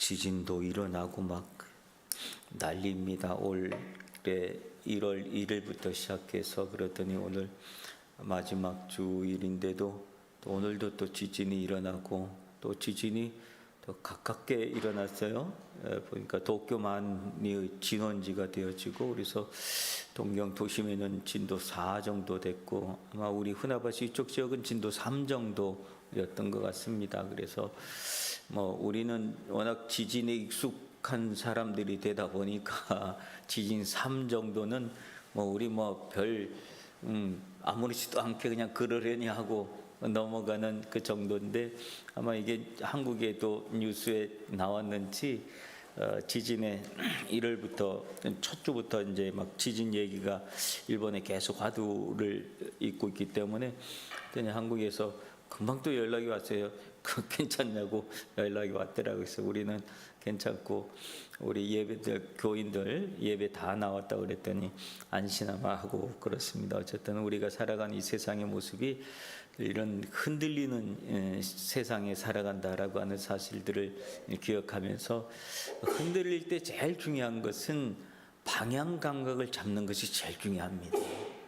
지진도 일어나고 막 난리입니다. 올해 1월 1일부터 시작해서 그랬더니 오늘 마지막 주일인데도 또 오늘도 또 지진이 일어나고 또 지진이 더 가깝게 일어났어요. 보니까 도쿄만이 진원지가 되어지고 그래서 동경 도심에는 진도 4 정도 됐고 아마 우리 후나바시 이쪽 지역은 진도 3 정도였던 것 같습니다. 그래서 우리는 워낙 지진에 익숙한 사람들이 되다 보니까 지진 3 정도는 우리 별 아무렇지도 않게 그냥 그러려니 하고 넘어가는 그 정도인데 아마 이게 한국에도 뉴스에 나왔는지 지진의 1월부터 첫 주부터 이제 막 지진 얘기가 일본에 계속 화두를 잇고 있기 때문에 그냥 한국에서 금방 또 연락이 왔어요. 괜찮냐고 연락이 왔더라고요. 그래서 우리는 괜찮고 우리 예배들 교인들 예배 다 나왔다 그랬더니 안심하마 하고 그렇습니다. 어쨌든 우리가 살아가는 이 세상의 모습이 이런 흔들리는 세상에 살아간다라고 하는 사실들을 기억하면서 흔들릴 때 제일 중요한 것은 방향 감각을 잡는 것이 제일 중요합니다.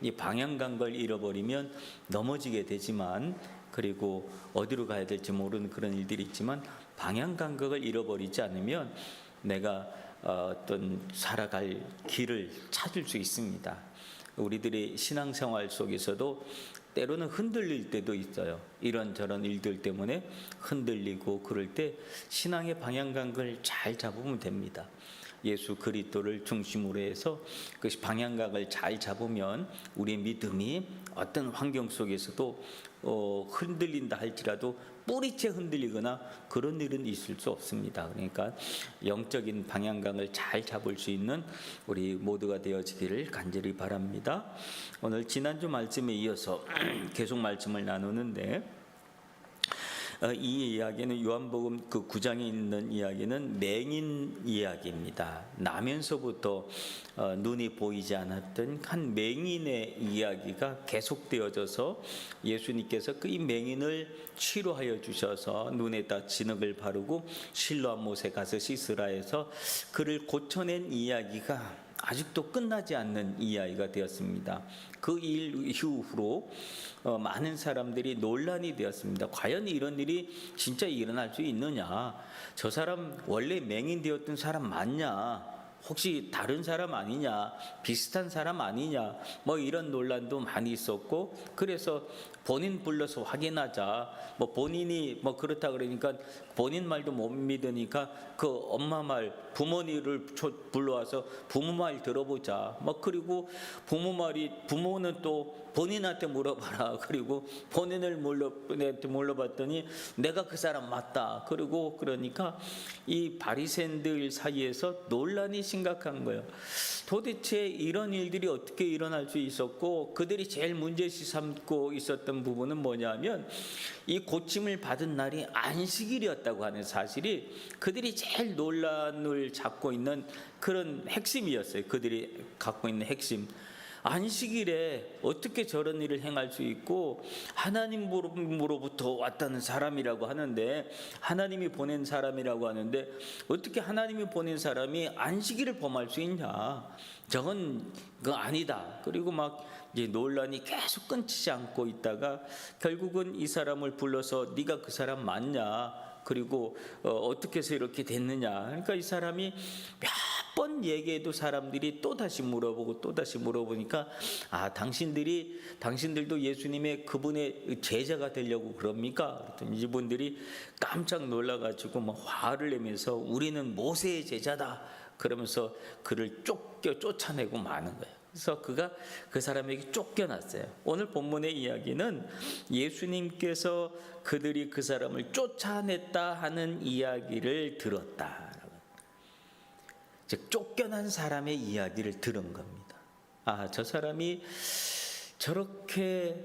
이 방향 감각을 잃어버리면 넘어지게 되지만 그리고 어디로 가야 될지 모르는 그런 일들이 있지만 방향 감각을 잃어버리지 않으면 내가 어떤 살아갈 길을 찾을 수 있습니다. 우리들의 신앙생활 속에서도 때로는 흔들릴 때도 있어요. 이런저런 일들 때문에 흔들리고 그럴 때 신앙의 방향 감각을 잘 잡으면 됩니다. 예수 그리스도를 중심으로 해서 그 방향각을 잘 잡으면 우리의 믿음이 어떤 환경 속에서도 흔들린다 할지라도 뿌리채 흔들리거나 그런 일은 있을 수 없습니다. 그러니까 영적인 방향각을 잘 잡을 수 있는 우리 모두가 되어지기를 간절히 바랍니다. 오늘 지난주 말씀에 이어서 계속 말씀을 나누는데 이 이야기는 요한복음 그 9장에 있는 이야기는 맹인 이야기입니다. 나면서부터 눈이 보이지 않았던 한 맹인의 이야기가 계속되어져서 예수님께서 그 이 맹인을 치료하여 주셔서 눈에다 진흙을 바르고 실로암 못에 가서 씻으라 해서 그를 고쳐낸 이야기가 아직도 끝나지 않는 이야기가 되었습니다. 그 일 이후로 많은 사람들이 논란이 되었습니다. 과연 이런 일이 진짜 일어날 수 있느냐? 저 사람 원래 맹인 되었던 사람 맞냐? 혹시 다른 사람 아니냐? 비슷한 사람 아니냐? 이런 논란도 많이 있었고 그래서 본인 불러서 확인하자. 본인이 그렇다 그러니까 본인 말도 못 믿으니까 그 엄마 말 부모님을 불러와서 부모 말 들어보자. 그리고 부모는 또 본인한테 물어봐라. 그리고 본인을 물어봤더니 내가 그 사람 맞다. 그리고 그러니까 이 바리새인들 사이에서 논란이 심각한 거예요. 도대체 이런 일들이 어떻게 일어날 수 있었고 그들이 제일 문제시 삼고 있었던 부분은 뭐냐면 이 고침을 받은 날이 안식일이었다고 하는 사실이 그들이 제일 논란을 잡고 있는 그런 핵심이었어요. 그들이 갖고 있는 핵심. 안식일에 어떻게 저런 일을 행할 수 있고 하나님으로부터 왔다는 사람이라고 하는데 하나님이 보낸 사람이라고 하는데 어떻게 하나님이 보낸 사람이 안식일을 범할 수 있냐? 저건 그거 아니다. 그리고 이제 논란이 계속 끊이지 않고 있다가 결국은 이 사람을 불러서 네가 그 사람 맞냐? 그리고 어떻게 해서 이렇게 됐느냐? 그러니까 이 사람이 몇 번 얘기해도 사람들이 또 다시 물어보고 또 다시 물어보니까 당신들도 예수님의 그분의 제자가 되려고 그럽니까? 그랬더니 이분들이 깜짝 놀라가지고 화를 내면서 우리는 모세의 제자다 그러면서 그를 쫓아내고 마는 거예요. 그래서 그가 그 사람에게 쫓겨났어요. 오늘 본문의 이야기는 예수님께서 그들이 그 사람을 쫓아냈다 하는 이야기를 들었다. 즉 쫓겨난 사람의 이야기를 들은 겁니다. 저 사람이 저렇게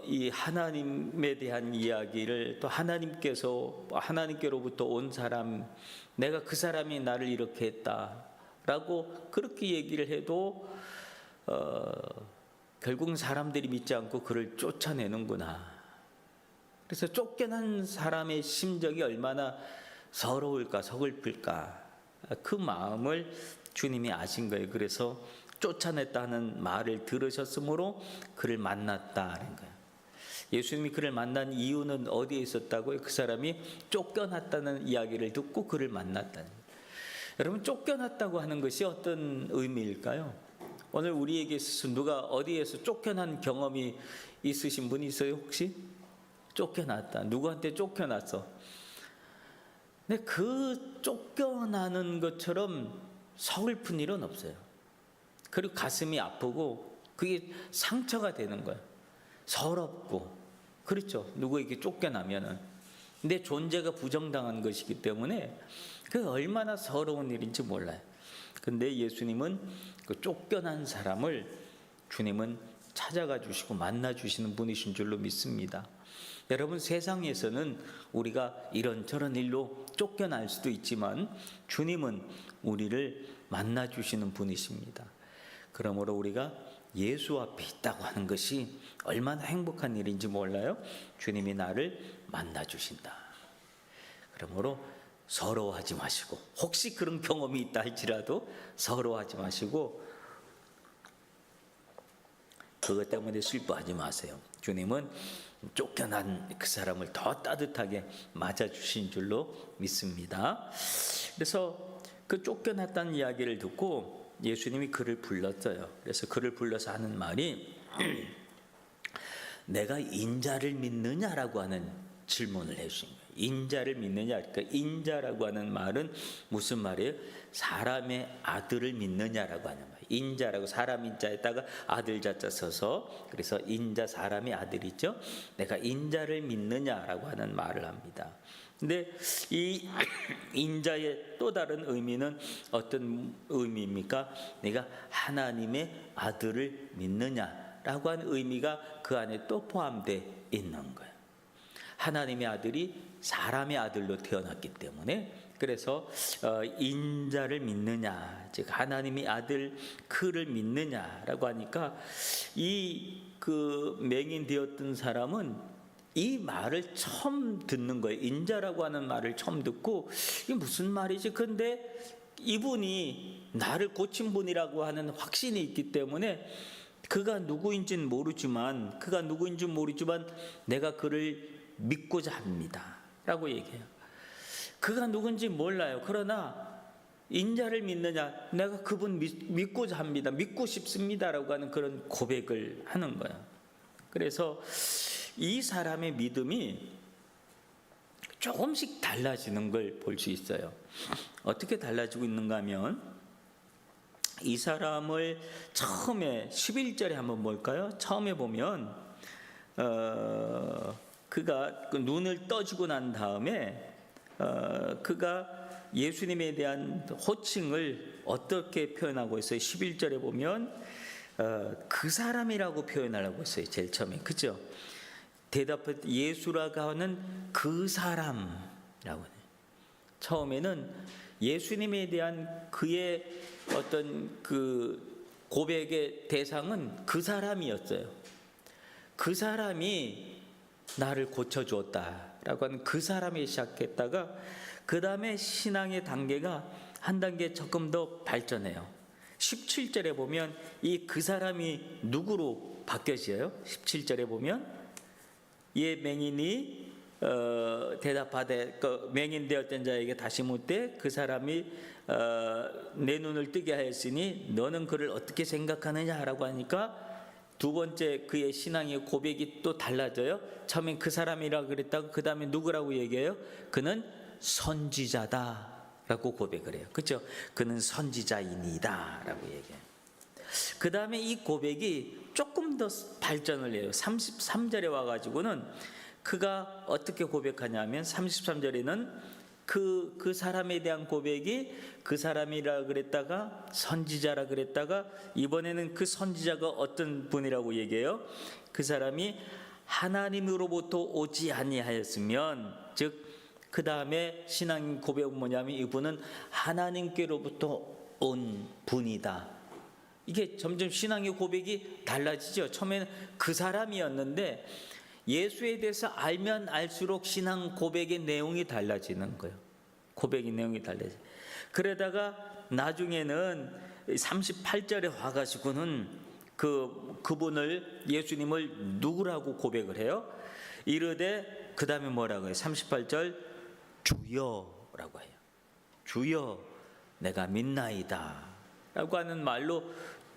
이 하나님에 대한 이야기를 또 하나님께로부터 온 사람, 내가 그 사람이 나를 이렇게 했다라고 그렇게 얘기를 해도 결국은 사람들이 믿지 않고 그를 쫓아내는구나. 그래서 쫓겨난 사람의 심정이 얼마나 서러울까 서글플까 그 마음을 주님이 아신 거예요. 그래서 쫓아냈다는 말을 들으셨으므로 그를 만났다는 거예요. 예수님이 그를 만난 이유는 어디에 있었다고요? 그 사람이 쫓겨났다는 이야기를 듣고 그를 만났다는 거예요. 여러분, 쫓겨났다고 하는 것이 어떤 의미일까요? 오늘 우리에게 있어서 누가 어디에서 쫓겨난 경험이 있으신 분이 있어요? 혹시? 쫓겨났다. 누구한테 쫓겨났어? 근데 그 쫓겨나는 것처럼 서글픈 일은 없어요. 그리고 가슴이 아프고 그게 상처가 되는 거예요. 서럽고. 그렇죠. 누구에게 쫓겨나면은. 내 존재가 부정당한 것이기 때문에 그게 얼마나 서러운 일인지 몰라요. 근데 예수님은 그 쫓겨난 사람을 주님은 찾아가 주시고 만나 주시는 분이신 줄로 믿습니다. 여러분, 세상에서는 우리가 이런저런 일로 쫓겨날 수도 있지만 주님은 우리를 만나 주시는 분이십니다. 그러므로 우리가 예수 앞에 있다고 하는 것이 얼마나 행복한 일인지 몰라요? 주님이 나를 만나 주신다. 그러므로 서러워하지 마시고, 혹시 그런 경험이 있다 할지라도 서러워하지 마시고 그것 때문에 슬퍼하지 마세요. 주님은 쫓겨난 그 사람을 더 따뜻하게 맞아주신 줄로 믿습니다. 그래서 그 쫓겨났다는 이야기를 듣고 예수님이 그를 불렀어요. 그래서 그를 불러서 하는 말이 내가 인자를 믿느냐라고 하는 질문을 해주신 거예요. 인자를 믿느냐. 그러니까 인자라고 하는 말은 무슨 말이에요? 사람의 아들을 믿느냐라고 하는 말이에요. 인자라고 사람 인자에다가 아들 자자 써서 그래서 인자 사람의 아들이죠. 내가 인자를 믿느냐라고 하는 말을 합니다. 근데 이 인자의 또 다른 의미는 어떤 의미입니까? 내가 하나님의 아들을 믿느냐라고 하는 의미가 그 안에 또 포함되어 있는 거예요. 하나님의 아들이 사람의 아들로 태어났기 때문에 그래서 인자를 믿느냐, 즉 하나님의 아들 그를 믿느냐라고 하니까 이 그 맹인되었던 사람은 이 말을 처음 듣는 거예요. 인자라고 하는 말을 처음 듣고 이게 무슨 말이지? 근데 이분이 나를 고친 분이라고 하는 확신이 있기 때문에 그가 누구인지는 모르지만 내가 그를 믿고자 합니다 라고 얘기해요. 그가 누군지 몰라요. 그러나 인자를 믿느냐, 내가 그분 믿고자 합니다, 믿고 싶습니다 라고 하는 그런 고백을 하는 거예요. 그래서 이 사람의 믿음이 조금씩 달라지는 걸 볼 수 있어요. 어떻게 달라지고 있는가 하면 이 사람을 처음에 11절에 한번 볼까요? 처음에 보면 그가 그 눈을 떠주고 난 다음에 그가 예수님에 대한 호칭을 어떻게 표현하고 있어요? 11절에 보면 그 사람이라고 표현하려고 했어요. 제일 처음에. 그죠? 대답할 때 예수라고 하는 그 사람이라고 해요. 처음에는 예수님에 대한 그의 어떤 그 고백의 대상은 그 사람이었어요. 그 사람이 나를 고쳐주었다라고 하는 그 사람이 시작했다가 그 다음에 신앙의 단계가 한 단계 조금 더 발전해요. 17절에 보면 이 그 사람이 누구로 바뀌어져요? 17절에 보면 이 맹인이 대답하되 그 맹인 되었던 자에게 다시 묻되 그 사람이 내 눈을 뜨게 하였으니 너는 그를 어떻게 생각하느냐라고 하니까 두 번째 그의 신앙의 고백이 또 달라져요. 처음엔 그 사람이라고 그랬다고 그 다음에 누구라고 얘기해요? 그는 선지자다라고 고백을 해요. 그렇죠? 그는 선지자이니다 라고 얘기해요. 그 다음에 이 고백이 조금 더 발전을 해요. 33절에 와가지고는 그가 어떻게 고백하냐면 33절에는 그 사람에 대한 고백이 그 사람이라 그랬다가 선지자라 그랬다가 이번에는 그 선지자가 어떤 분이라고 얘기해요? 그 사람이 하나님으로부터 오지 아니하였으면, 즉 그 다음에 신앙 고백은 뭐냐면 이분은 하나님께로부터 온 분이다. 이게 점점 신앙의 고백이 달라지죠. 처음에는 그 사람이었는데 예수에 대해서 알면 알수록 신앙 고백의 내용이 달라지는 거예요. 고백의 내용이 달라져요. 그러다가 나중에는 38절에 와가지고는 그분을, 예수님을 누구라고 고백을 해요? 이르되 그 다음에 뭐라고 해요? 38절 주여라고 해요. 주여 내가 믿나이다 라고 하는 말로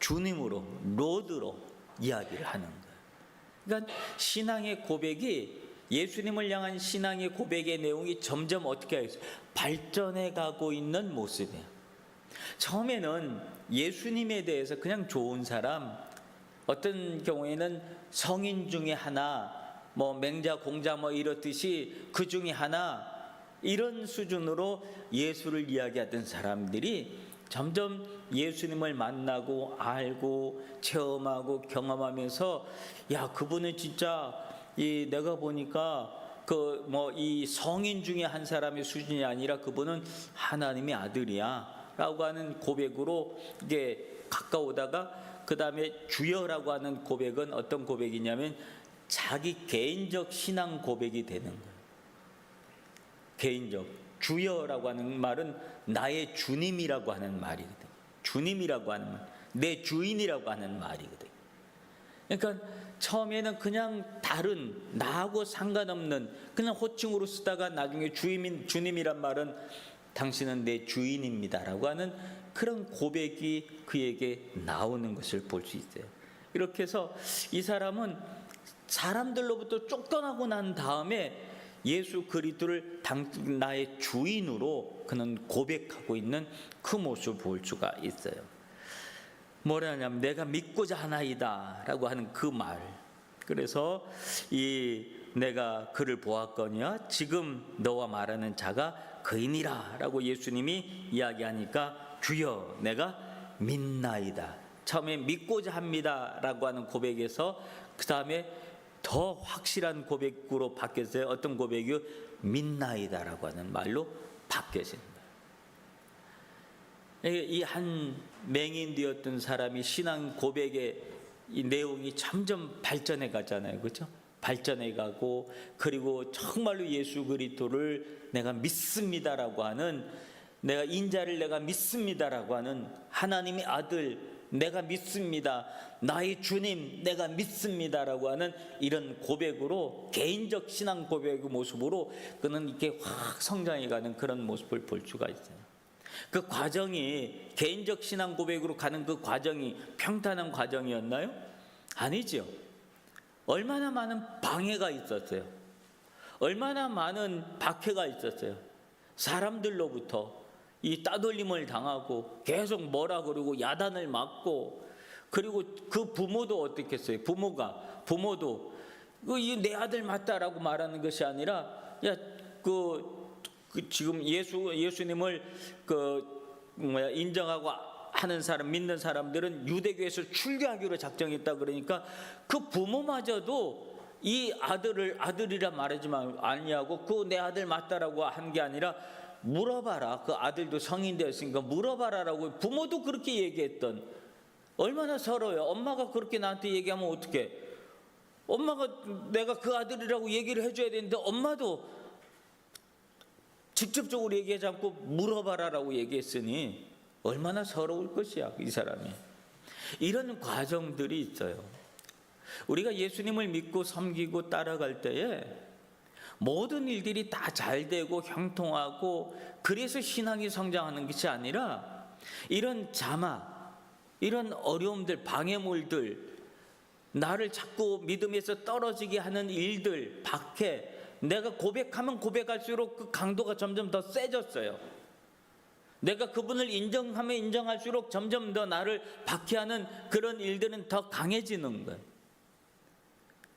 주님으로, 로드로 이야기를 하는 거예요. 그러니까 신앙의 고백이, 예수님을 향한 신앙의 고백의 내용이 점점 어떻게 하겠어요? 발전해 가고 있는 모습이에요. 처음에는 예수님에 대해서 그냥 좋은 사람, 어떤 경우에는 성인 중에 하나, 뭐 맹자 공자 뭐 이렇듯이 그 중에 하나, 이런 수준으로 예수를 이야기하던 사람들이 점점 예수님을 만나고 알고 체험하고 경험하면서, 야, 그분은 진짜 내가 보니까 이 성인 중에 한 사람의 수준이 아니라 그분은 하나님의 아들이야 라고 하는 고백으로 이게 가까우다가, 그 다음에 주여라고 하는 고백은 어떤 고백이냐면 자기 개인적 신앙 고백이 되는 거예요. 개인적. 주여라고 하는 말은 나의 주님이라고 하는 말이거든요. 주님이라고 하는 말, 내 주인이라고 하는 말이거든요. 그러니까 처음에는 그냥 다른, 나하고 상관없는 그냥 호칭으로 쓰다가 나중에 주님이란 말은 당신은 내 주인입니다라고 하는 그런 고백이 그에게 나오는 것을 볼 수 있어요. 이렇게 해서 이 사람은 사람들로부터 쫓겨나고 난 다음에 예수 그리스도를 나의 주인으로 그는 고백하고 있는 그 모습을 볼 수가 있어요. 뭐라 하냐면 내가 믿고자 하나이다 라고 하는 그 말. 그래서 내가 그를 보았거니와 지금 너와 말하는 자가 그이니라 라고 예수님이 이야기하니까 주여 내가 믿나이다. 처음에 믿고자 합니다 라고 하는 고백에서 그 다음에 더 확실한 고백으로 바뀌었어요. 어떤 고백이요? 믿나이다 라고 하는 말로 바뀌어진 거예요. 이 한 맹인되었던 사람이 신앙 고백의 이 내용이 점점 발전해 가잖아요. 그렇죠? 발전해 가고, 그리고 정말로 예수 그리스도를 내가 믿습니다라고 하는, 내가 인자를 내가 믿습니다라고 하는 하나님의 아들 내가 믿습니다, 나의 주님 내가 믿습니다라고 하는 이런 고백으로, 개인적 신앙 고백의 모습으로 그는 이렇게 확 성장해 가는 그런 모습을 볼 수가 있어요. 그 과정이, 개인적 신앙 고백으로 가는 그 과정이 평탄한 과정이었나요? 아니죠. 얼마나 많은 방해가 있었어요. 얼마나 많은 박해가 있었어요. 사람들로부터 이 따돌림을 당하고 계속 뭐라 그러고 야단을 맞고, 그리고 그 부모도 어떻겠어요? 부모도 내 아들 맞다라고 말하는 것이 아니라, 야, 지금 예수님을 인정하고 하는 사람, 믿는 사람들은 유대교에서 출교하기로 작정했다 그러니까 그 부모마저도 이 아들을 아들이라 말하지 아니하고 그 내 아들 맞다라고 한 게 아니라 물어봐라, 그 아들도 성인 되었으니까 물어봐라라고 부모도 그렇게 얘기했던, 얼마나 서러워요. 엄마가 그렇게 나한테 얘기하면 어떡해? 엄마가 내가 그 아들이라고 얘기를 해줘야 되는데 엄마도 직접적으로 얘기하지 않고 물어봐라라고 얘기했으니 얼마나 서러울 것이야 이 사람이. 이런 과정들이 있어요. 우리가 예수님을 믿고 섬기고 따라갈 때에 모든 일들이 다 잘 되고 형통하고 그래서 신앙이 성장하는 것이 아니라, 이런 자막, 이런 어려움들, 방해물들, 나를 자꾸 믿음에서 떨어지게 하는 일들, 박해, 내가 고백하면 고백할수록 그 강도가 점점 더 세졌어요. 내가 그분을 인정하면 인정할수록 점점 더 나를 박해하는 그런 일들은 더 강해지는 거예요.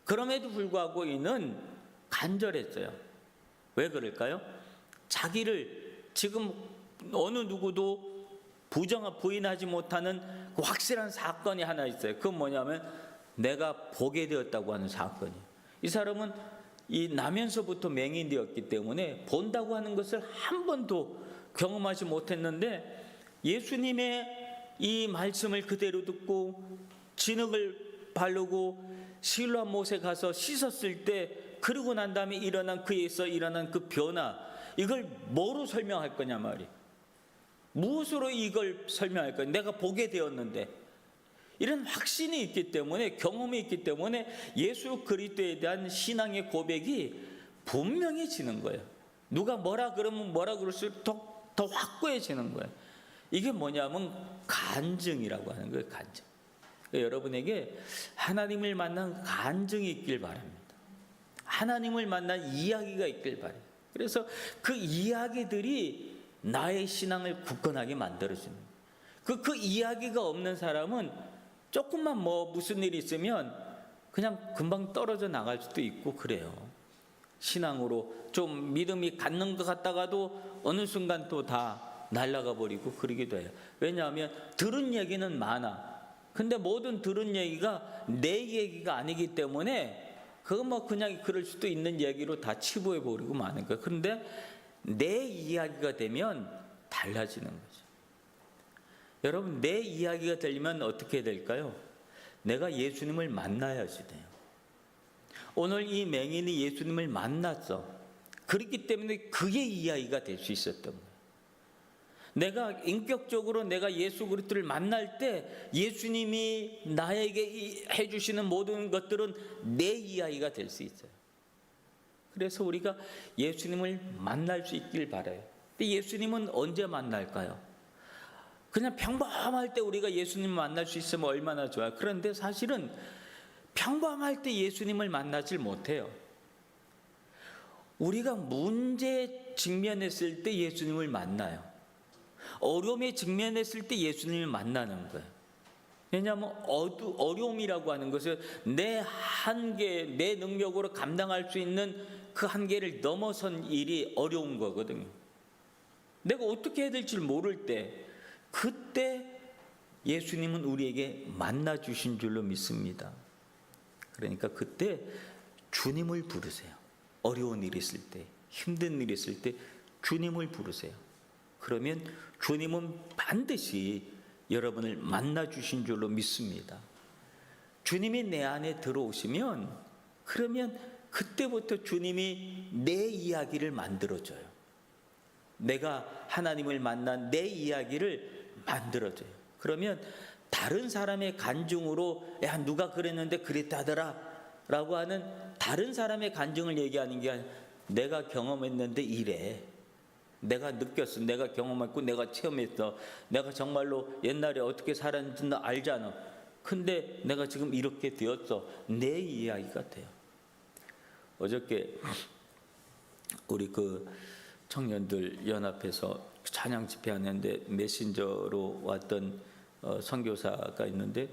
그럼에도 불구하고 이는 간절했어요. 왜 그럴까요? 자기를 지금 어느 누구도 부인하지 못하는 그 확실한 사건이 하나 있어요. 그건 뭐냐면 내가 보게 되었다고 하는 사건이에요. 이 사람은 나면서부터 맹인되었기 때문에 본다고 하는 것을 한 번도 경험하지 못했는데, 예수님의 이 말씀을 그대로 듣고 진흙을 바르고 실로암 못에 가서 씻었을 때, 그러고 난 다음에 그에서 일어난 그 변화, 이걸 뭐로 설명할 거냐 말이에요. 무엇으로 이걸 설명할 거냐. 내가 보게 되었는데, 이런 확신이 있기 때문에, 경험이 있기 때문에 예수 그리스도에 대한 신앙의 고백이 분명해지는 거예요. 누가 뭐라 그러면 뭐라 그럴수록 더 확고해지는 거예요. 이게 뭐냐면 간증이라고 하는 거예요. 간증. 그러니까 여러분에게 하나님을 만난 간증이 있길 바랍니다. 하나님을 만난 이야기가 있길 바라요. 그래서 그 이야기들이 나의 신앙을 굳건하게 만들어주는 거예요. 그 이야기가 없는 사람은 조금만 무슨 일이 있으면 그냥 금방 떨어져 나갈 수도 있고 그래요. 신앙으로 좀 믿음이 갖는 것 같다가도 어느 순간 또 다 날아가 버리고 그러기도 해요. 왜냐하면 들은 얘기는 많아. 근데 모든 들은 얘기가 내 얘기가 아니기 때문에 그거 그냥 그럴 수도 있는 얘기로 다 치부해 버리고 마는 거예요. 그런데 내 이야기가 되면 달라지는 거죠. 여러분, 내 이야기가 되려면 어떻게 될까요? 내가 예수님을 만나야지 돼요. 오늘 이 맹인이 예수님을 만났어. 그렇기 때문에 그의 이야기가 될 수 있었던 거예요. 내가 인격적으로 내가 예수 그리스도를 만날 때 예수님이 나에게 해주시는 모든 것들은 내 이야기가 될 수 있어요. 그래서 우리가 예수님을 만날 수 있길 바라요. 근데 예수님은 언제 만날까요? 그냥 평범할 때 우리가 예수님을 만날 수 있으면 얼마나 좋아요. 그런데 사실은 평범할 때 예수님을 만나질 못해요. 우리가 문제에 직면했을 때 예수님을 만나요. 어려움에 직면했을 때 예수님을 만나는 거예요. 왜냐하면 어려움이라고 하는 것은 내 한계, 내 능력으로 감당할 수 있는 그 한계를 넘어선 일이 어려운 거거든요. 내가 어떻게 해야 될지 모를 때, 그때 예수님은 우리에게 만나 주신 줄로 믿습니다. 그러니까 그때 주님을 부르세요. 어려운 일이 있을 때, 힘든 일이 있을 때 주님을 부르세요. 그러면 주님은 반드시 여러분을 만나 주신 줄로 믿습니다. 주님이 내 안에 들어오시면, 그러면 그때부터 주님이 내 이야기를 만들어줘요. 내가 하나님을 만난 내 이야기를 만들어줘요. 그러면 다른 사람의 간증으로 야 누가 그랬는데 그랬다더라 라고 하는 다른 사람의 간증을 얘기하는 게 아니라 내가 경험했는데 이래, 내가 느꼈어, 내가 경험했고 내가 체험했어, 내가 정말로 옛날에 어떻게 살았는지 너 알잖아. 근데 내가 지금 이렇게 되었어. 내 이야기가 돼요. 어저께 우리 그 청년들 연합에서 찬양 집회하는데 메신저로 왔던 선교사가 있는데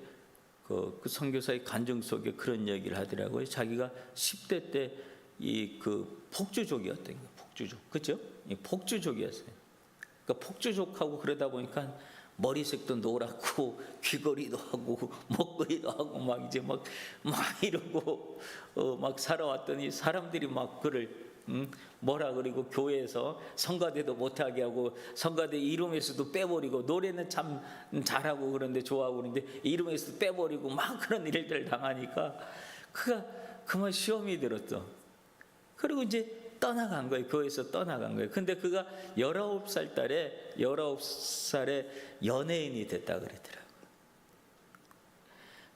그 선교사의 간증 속에 그런 얘기를 하더라고요. 자기가 10대 때 이 그 폭주족이었던 거예요. 폭주족, 그렇죠? 폭주족이었어요. 그러니까 폭주족하고 그러다 보니까 머리색도 노랗고 귀걸이도 하고 목걸이도 하고 막 이제 막 이러고 막 살아왔더니 사람들이 막 그를 뭐라 그리고 교회에서 성가대도 못하게 하고 성가대 이름에서도 빼버리고 노래는 참 잘하고 그런데 좋아하고 그런데 이름에서도 빼버리고 막 그런 일들을 당하니까 그가 그만 시험이 들었죠. 그리고 이제 떠나간 거예요. 교회에서 떠나간 거예요. 근데 그가 19살에 연예인이 됐다 그러더라고요.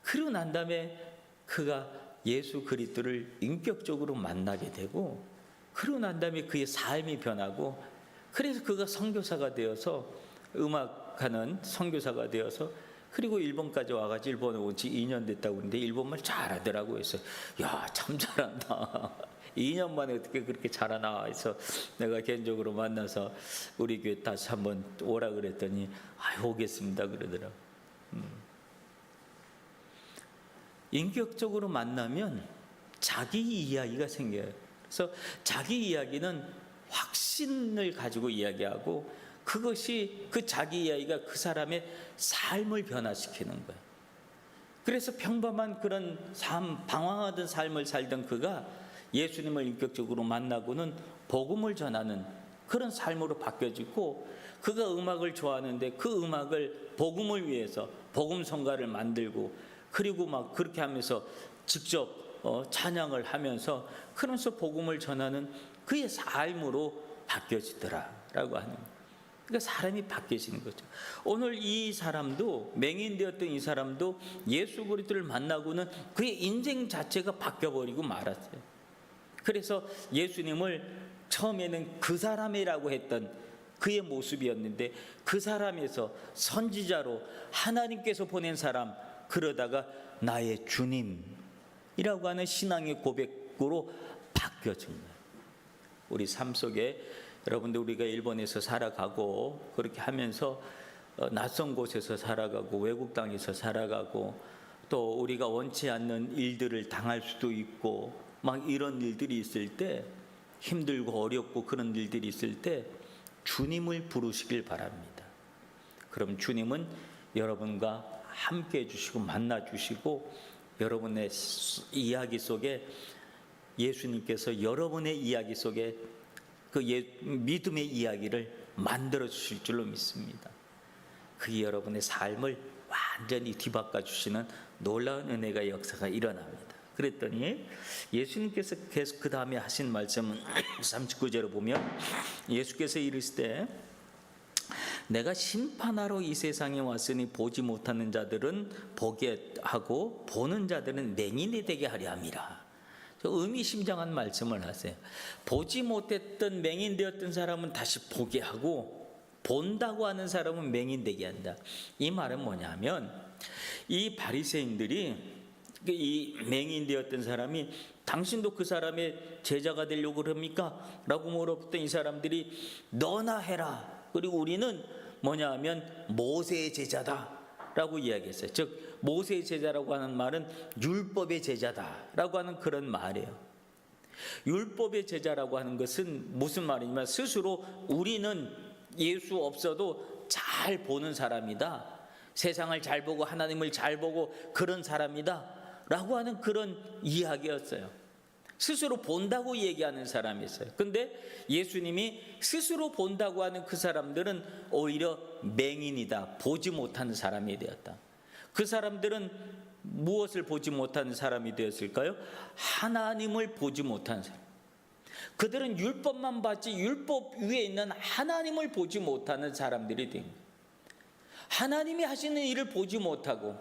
그러고 난 다음에 그가 예수 그리스도를 인격적으로 만나게 되고, 그러고 난 다음에 그의 삶이 변하고, 그래서 그가 선교사가 되어서 음악하는 선교사가 되어서 그리고 일본까지 와가지고 일본에 온 지 2년 됐다고 그러는데 일본말 잘하더라고요. 그래서 야, 참 잘한다. 2년 만에 어떻게 그렇게 잘하나 해서 내가 개인적으로 만나서 우리 교회 다시 한번 오라 그랬더니 오겠습니다 그러더라고요. 인격적으로 만나면 자기 이야기가 생겨요. 그래서 자기 이야기는 확신을 가지고 이야기하고, 그것이 그 자기 이야기가 그 사람의 삶을 변화시키는 거예요. 그래서 평범한 그런 방황하던 삶을 살던 그가 예수님을 인격적으로 만나고는 복음을 전하는 그런 삶으로 바뀌어지고, 그가 음악을 좋아하는데 그 음악을 복음을 위해서 복음 성가를 만들고, 그리고 막 그렇게 하면서 직접 찬양을 하면서 그러면서 복음을 전하는 그의 삶으로 바뀌어지더라라고 하는 거예요. 그러니까 사람이 바뀌어지는 거죠. 오늘 이 사람도, 맹인되었던 이 사람도 예수 그리스도를 만나고는 그의 인생 자체가 바뀌어버리고 말았어요. 그래서 예수님을 처음에는 그 사람이라고 했던 그의 모습이었는데, 그 사람에서 선지자로 하나님께서 보낸 사람, 그러다가 나의 주님이라고 하는 신앙의 고백으로 바뀌어진 거예요. 우리 삶 속에 여러분들, 우리가 일본에서 살아가고 그렇게 하면서 낯선 곳에서 살아가고 외국 땅에서 살아가고, 또 우리가 원치 않는 일들을 당할 수도 있고, 막 이런 일들이 있을 때, 힘들고 어렵고 그런 일들이 있을 때 주님을 부르시길 바랍니다. 그럼 주님은 여러분과 함께 해주시고 만나 주시고, 여러분의 이야기 속에 예수님께서 여러분의 이야기 속에 그 믿음의 이야기를 만들어 주실 줄로 믿습니다. 그게 여러분의 삶을 완전히 뒤바꿔 주시는 놀라운 은혜가, 역사가 일어납니다. 그랬더니 예수님께서 계속 그 다음에 하신 말씀은 39절을 보면, 예수께서 이르시되 내가 심판하러 이 세상에 왔으니 보지 못하는 자들은 보게 하고 보는 자들은 맹인이 되게 하려 함이라. 의미심장한 말씀을 하세요. 보지 못했던 맹인 되었던 사람은 다시 보게 하고, 본다고 하는 사람은 맹인 되게 한다. 이 말은 뭐냐면, 이 바리새인들이, 이 맹인 되었던 사람이 당신도 그 사람의 제자가 되려고 그럽니까? 라고 물었던 이 사람들이 너나 해라. 그리고 우리는 뭐냐 하면 모세의 제자다 라고 이야기했어요. 즉 모세의 제자라고 하는 말은 율법의 제자다라고 하는 그런 말이에요. 율법의 제자라고 하는 것은 무슨 말이냐면, 스스로 우리는 예수 없어도 잘 보는 사람이다, 세상을 잘 보고 하나님을 잘 보고 그런 사람이다 라고 하는 그런 이야기였어요. 스스로 본다고 얘기하는 사람이었어요. 근데 예수님이 스스로 본다고 하는 그 사람들은 오히려 맹인이다, 보지 못하는 사람이 되었다. 그 사람들은 무엇을 보지 못하는 사람이 되었을까요? 하나님을 보지 못하는 사람. 그들은 율법만 봤지 율법 위에 있는 하나님을 보지 못하는 사람들이 된 거예요. 하나님이 하시는 일을 보지 못하고,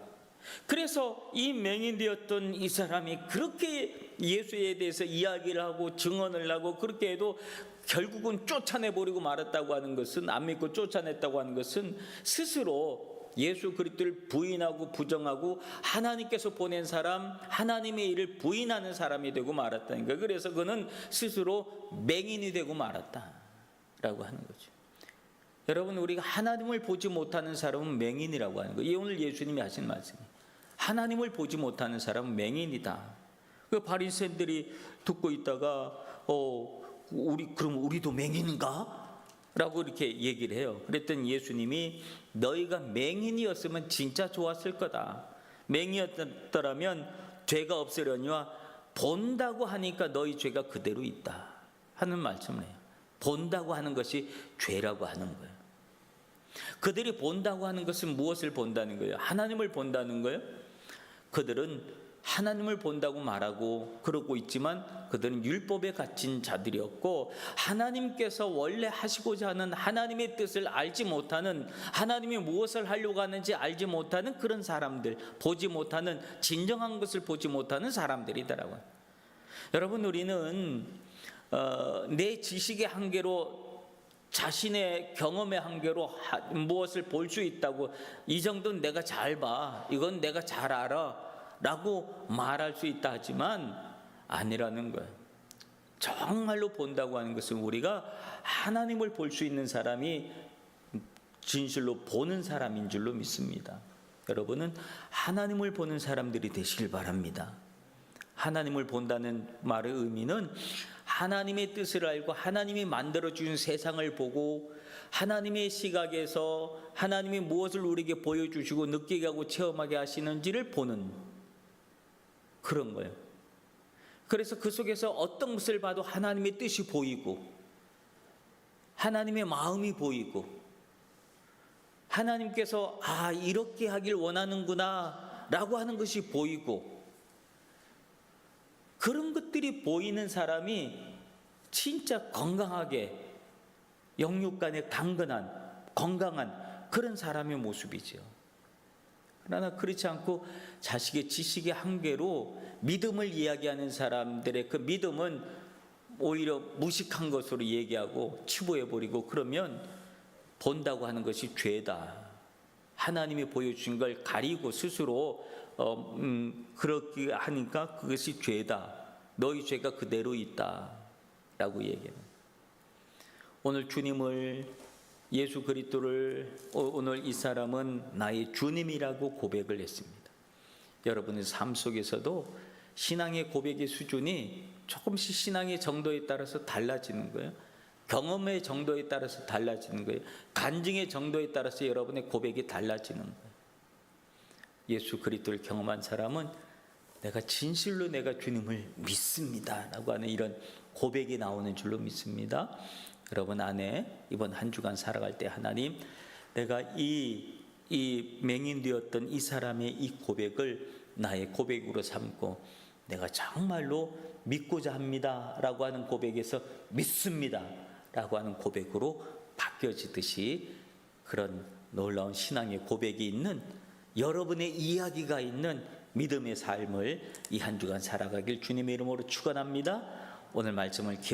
그래서 이 맹인 되었던 이 사람이 그렇게 예수에 대해서 이야기를 하고 증언을 하고 그렇게 해도 결국은 쫓아내버리고 말았다고 하는 것은, 안 믿고 쫓아냈다고 하는 것은 스스로 예수 그리스도를 부인하고 부정하고 하나님께서 보낸 사람, 하나님의 일을 부인하는 사람이 되고 말았다는 거예요. 그래서 그는 스스로 맹인이 되고 말았다라고 하는 거죠. 여러분, 우리가 하나님을 보지 못하는 사람은 맹인이라고 하는 거예요. 오늘 예수님이 하신 말씀이에요. 하나님을 보지 못하는 사람은 맹인이다. 그 바리새인들이 듣고 있다가 그럼 우리도 맹인인가? 라고 이렇게 얘기를 해요. 그랬더니 예수님이 너희가 맹인이었으면 진짜 좋았을 거다. 맹인이었더라면 죄가 없으려니와 본다고 하니까 너희 죄가 그대로 있다 하는 말씀을 해요. 본다고 하는 것이 죄라고 하는 거예요. 그들이 본다고 하는 것은 무엇을 본다는 거예요? 하나님을 본다는 거예요. 그들은 하나님을 본다고 말하고 그러고 있지만 그들은 율법에 갇힌 자들이었고, 하나님께서 원래 하시고자 하는 하나님의 뜻을 알지 못하는, 하나님이 무엇을 하려고 하는지 알지 못하는 그런 사람들, 보지 못하는, 진정한 것을 보지 못하는 사람들이더라고요. 여러분, 우리는 내 지식의 한계로, 자신의 경험의 한계로 무엇을 볼 수 있다고, 이 정도는 내가 잘 봐, 이건 내가 잘 알아 라고 말할 수 있다 하지만 아니라는 거예요. 정말로 본다고 하는 것은 우리가 하나님을 볼 수 있는 사람이 진실로 보는 사람인 줄로 믿습니다. 여러분은 하나님을 보는 사람들이 되시길 바랍니다. 하나님을 본다는 말의 의미는 하나님의 뜻을 알고 하나님이 만들어주신 세상을 보고 하나님의 시각에서 하나님이 무엇을 우리에게 보여주시고 느끼게 하고 체험하게 하시는지를 보는 그런 거예요. 그래서 그 속에서 어떤 것을 봐도 하나님의 뜻이 보이고 하나님의 마음이 보이고 하나님께서 이렇게 하길 원하는구나 라고 하는 것이 보이고, 그런 것들이 보이는 사람이 진짜 건강하게 영육 간에 강건한 건강한 그런 사람의 모습이죠. 그러나 그렇지 않고 자식의 지식의 한계로 믿음을 이야기하는 사람들의 그 믿음은 오히려 무식한 것으로 얘기하고 치부해버리고, 그러면 본다고 하는 것이 죄다. 하나님이 보여주신 걸 가리고 스스로 그렇게 하니까 그것이 죄다. 너희 죄가 그대로 있다 라고 얘기해요. 오늘 주님을, 예수 그리스도를 오늘 이 사람은 나의 주님이라고 고백을 했습니다. 여러분의 삶 속에서도 신앙의 고백의 수준이 조금씩 신앙의 정도에 따라서 달라지는 거예요. 경험의 정도에 따라서 달라지는 거예요. 간증의 정도에 따라서 여러분의 고백이 달라지는 거예요. 예수 그리스도를 경험한 사람은 내가 진실로 내가 주님을 믿습니다 라고 하는 이런 고백이 나오는 줄로 믿습니다. 여러분 안에 이번 한 주간 살아갈 때 하나님, 내가 이 맹인되었던 이 사람의 이 고백을 나의 고백으로 삼고 내가 정말로 믿고자 합니다 라고 하는 고백에서 믿습니다 라고 하는 고백으로 바뀌어지듯이, 그런 놀라운 신앙의 고백이 있는, 여러분의 이야기가 있는 믿음의 삶을 이 한 주간 살아가길 주님의 이름으로 축원합니다. 오늘 말씀을 기억